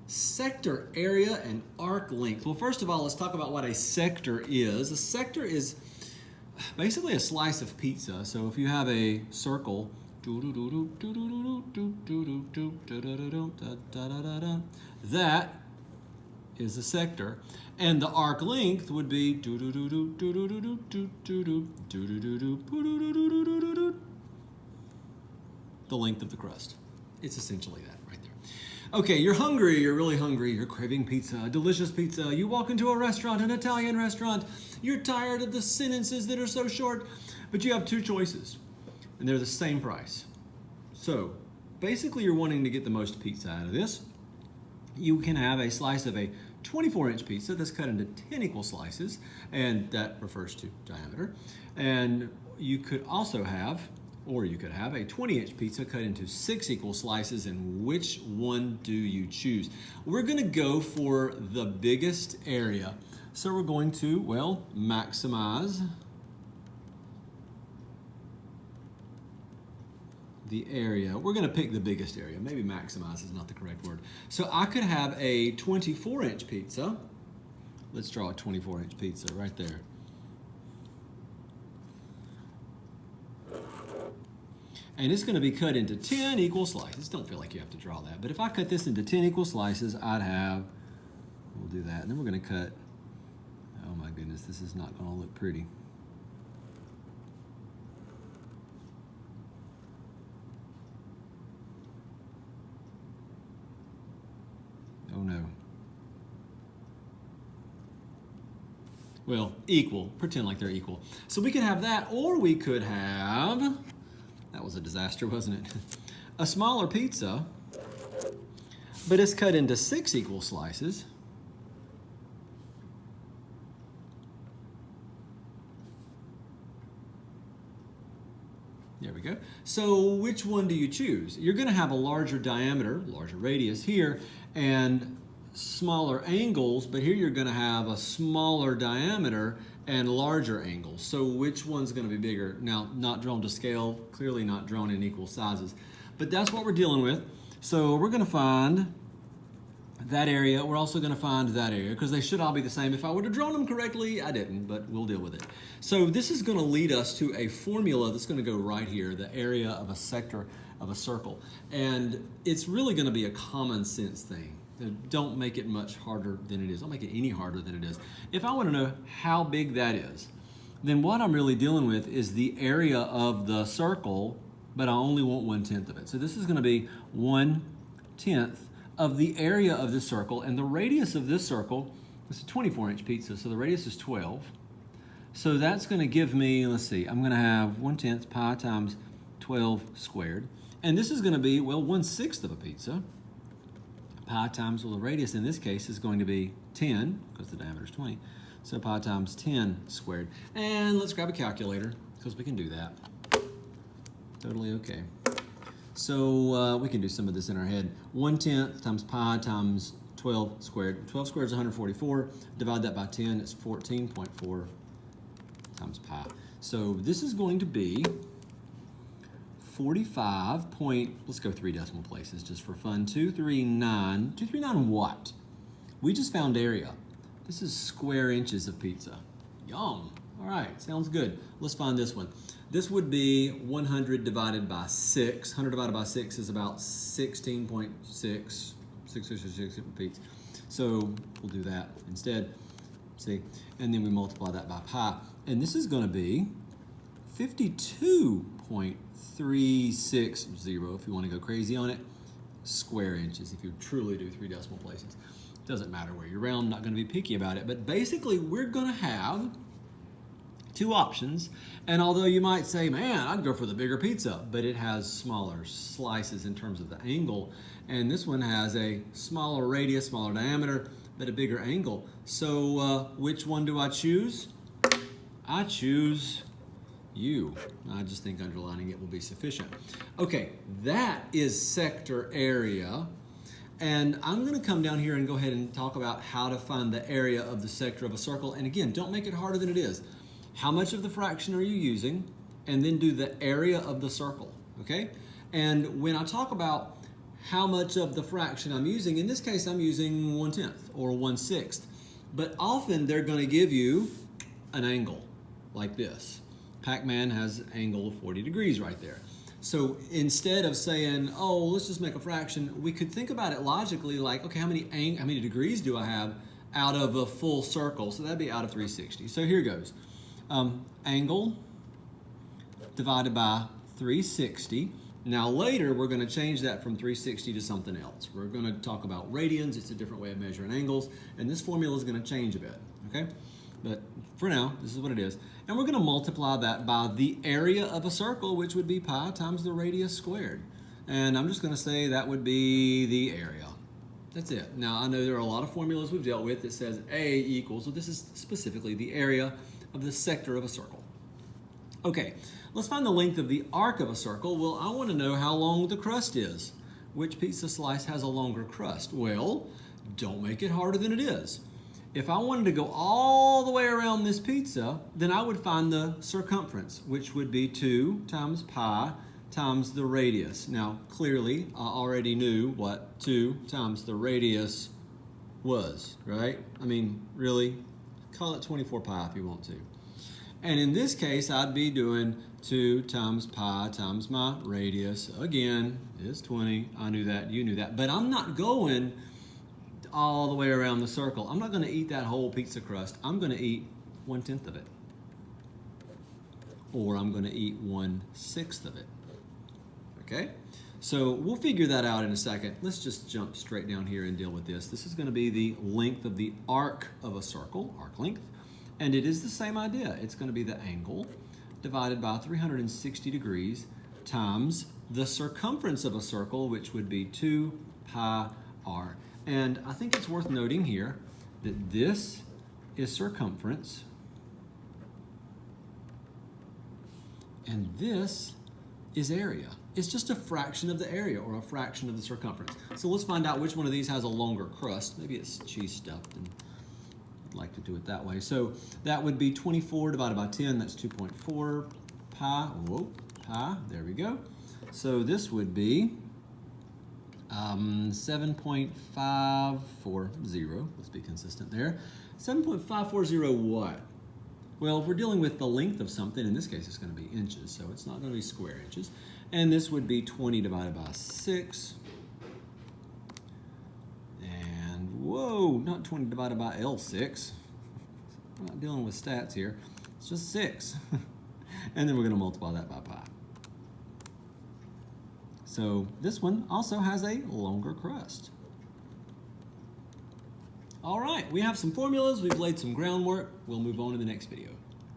Sector area and arc length. Well, first of all, let's talk about what a sector is. A sector is basically a slice of pizza. So if you have a circle, that is a sector. And the arc length would be the length of the crust. It's essentially that right there. Okay, you're hungry, you're really hungry, you're craving pizza, a delicious pizza. You walk into a restaurant, an Italian restaurant, you're tired of the sentences that are so short, but you have two choices, and they're the same price. So, basically you're wanting to get the most pizza out of this. You can have a slice of a 24-inch pizza that's cut into 10 equal slices, and that refers to diameter. And you could also have, or you could have a 20-inch pizza cut into 6 equal slices, and which one do you choose? We're gonna go for the biggest area. So we're going to, well, maximize the area. We're gonna pick the biggest area. Maybe maximize is not the correct word. So I could have a 24-inch pizza. Let's draw a 24-inch pizza right there. And it's gonna be cut into 10 equal slices. Don't feel like you have to draw that, but if I cut this into 10 equal slices, I'd have, we'll do that, and then we're gonna cut, oh my goodness, this is not gonna look pretty. Oh no. Well, equal, pretend like they're equal. So we could have that, or we could have, that was a disaster, wasn't it? A smaller pizza, but it's cut into 6 equal slices. There we go. So which one do you choose? You're gonna have a larger diameter, larger radius here, and smaller angles, but here you're gonna have a smaller diameter and larger angles. So which one's gonna be bigger? Now, not drawn to scale, clearly not drawn in equal sizes, but that's what we're dealing with. So we're gonna find that area. We're also gonna find that area because they should all be the same. If I would have drawn them correctly, I didn't, but we'll deal with it. So this is gonna lead us to a formula that's gonna go right here, the area of a sector of a circle. And it's really gonna be a common sense thing. Don't make it much harder than it is. Don't make it any harder than it is. If I wanna know how big that is, then what I'm really dealing with is the area of the circle, but I only want 1/10 of it. So this is gonna be 1/10 of the area of this circle, and the radius of this circle is a 24-inch pizza, so the radius is 12. So that's gonna give me, let's see, I'm gonna have 1/10 pi times 12 squared. And this is gonna be, well, 1/6 of a pizza. Pi times, well, the radius in this case is going to be 10, because the diameter is 20. So pi times 10 squared. And let's grab a calculator, because we can do that. Totally okay. So we can do some of this in our head. 1/10 times pi times 12 squared. 12 squared is 144. Divide that by 10, it's 14.4 times pi. So this is going to be 45 point, let's go 3 decimal places just for fun. 239 what? We just found area. This is square inches of pizza. Yum. All right, sounds good. Let's find this one. This would be 100 divided by 6. 100 divided by 6 is about 16.6, 666 feet. So we'll do that instead, see? And then we multiply that by pi. And this is gonna be 52.360, if you wanna go crazy on it, square inches, if you truly do 3 decimal places. Doesn't matter where you round, I'm not gonna be picky about it, but basically we're gonna have 2 options, and although you might say, man, I'd go for the bigger pizza, but it has smaller slices in terms of the angle, and this one has a smaller radius, smaller diameter, but a bigger angle. So which one do I choose? I choose you. I just think underlining it will be sufficient. Okay, that is sector area. And I'm gonna come down here and go ahead and talk about how to find the area of the sector of a circle. And again, don't make it harder than it is. How much of the fraction are you using? And then do the area of the circle, okay? And when I talk about how much of the fraction I'm using. In this case, I'm using 1/10 or 1/6. But often they're going to give you an angle like this. Pac-Man has an angle of 40 degrees right there. So instead of saying, oh, let's just make a fraction, we could think about it logically like, okay, how many degrees do I have out of a full circle? So that'd be out of 360. So here goes. Angle divided by 360. Now later we're going to change that from 360 to something else. We're going to talk about radians. It's a different way of measuring angles, and this formula is going to change a bit, okay? But for now, this is what it is. And we're going to multiply that by the area of a circle, which would be pi times the radius squared. And I'm just going to say that would be the area. That's it. Now I know there are a lot of formulas we've dealt with that says A equals, so this is specifically the area of the sector of a circle. Okay, let's find the length of the arc of a circle. Well, I want to know how long the crust is. Which pizza slice has a longer crust? Well, don't make it harder than it is. If I wanted to go all the way around this pizza, then I would find the circumference, which would be 2 times pi times the radius. Now, clearly, I already knew what 2 times the radius was, right? I mean, really, call it 24 pi if you want to. And in this case, I'd be doing 2 times pi times my radius. Again, is 20. I knew that. You knew that. But I'm not going all the way around the circle. I'm not going to eat that whole pizza crust. I'm going to eat 1/10 of it. Or I'm going to eat 1/6 of it. Okay? So we'll figure that out in a second. Let's just jump straight down here and deal with this. This is going to be the length of the arc of a circle, arc length. And it is the same idea. It's going to be the angle divided by 360 degrees times the circumference of a circle, which would be 2 pi r. And I think it's worth noting here that this is circumference and this is area. It's just a fraction of the area or a fraction of the circumference. So let's find out which one of these has a longer crust. Maybe it's cheese stuffed, and I'd like to do it that way. So that would be 24 divided by 10. That's 2.4 pi. Whoa, pi. There we go. So this would be 7.540. Let's be consistent there. 7.540 what? Well, if we're dealing with the length of something, in this case it's going to be inches, so it's not going to be square inches. And this would be 20 divided by 6. And whoa, not 20 divided by L6. We're not dealing with stats here. It's just 6. And then we're going to multiply that by pi. So this one also has a longer crust. All right, we have some formulas. We've laid some groundwork. We'll move on to the next video.